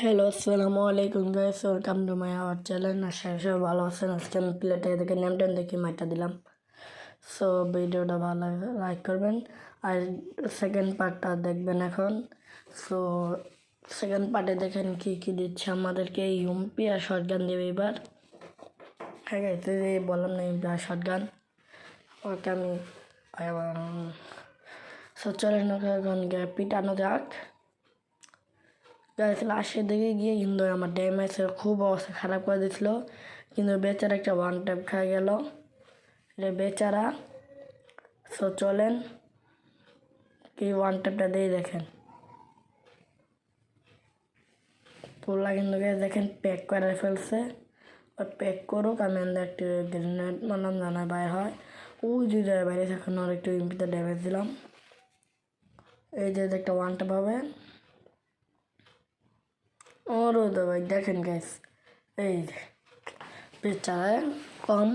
Hello, আসসালামু আলাইকুম guys, welcome to my our channel. আশা করি সবাই ভালো আছেন। আজকে আমি প্লেটে দেখে নেম টেন দেখে মাইটা দিলাম। সো ভিডিওটা ভালো লাগলে লাইক করবেন আর সেকেন্ড পার্টটা দেখবেন এখন। সো সেকেন্ড পার্টে দেখেন কী কী দিচ্ছে আমাদেরকে। ইউএমপি আর শটগান দেবে এবার। হ্যাঁ গাইস, বললাম না ইউএমপি আর শটগান ওকে আমি। সো চলেন ওকে এখন পিটানো যাক। লাস্টের দিকে গিয়ে কিন্তু আমার ড্যামেজের খুব অবস্থা খারাপ করে দিয়েছিল, কিন্তু বেচারা একটা ওয়ান ট্যাপ খাই গেল রে বেচারা। সো চলেন কি ওয়ান ট্যাপটা দিয়ে দেখেন। পুরোলা কিন্তু দেখেন প্যাক করে ফেলছে। আর প্যাক করুক, আমি আমাদের একটু গ্রেনেড মারলাম জানা বাইর হয়। ওই দুই জায়গায় বাইরে এখন আর একটু ইম্পিতে ড্যামেজ দিলাম। এই যে একটা ওয়ান ট্যাপ হবে। ওরও তো ভাই দেখেন গাইস, এই যে বেচারা কম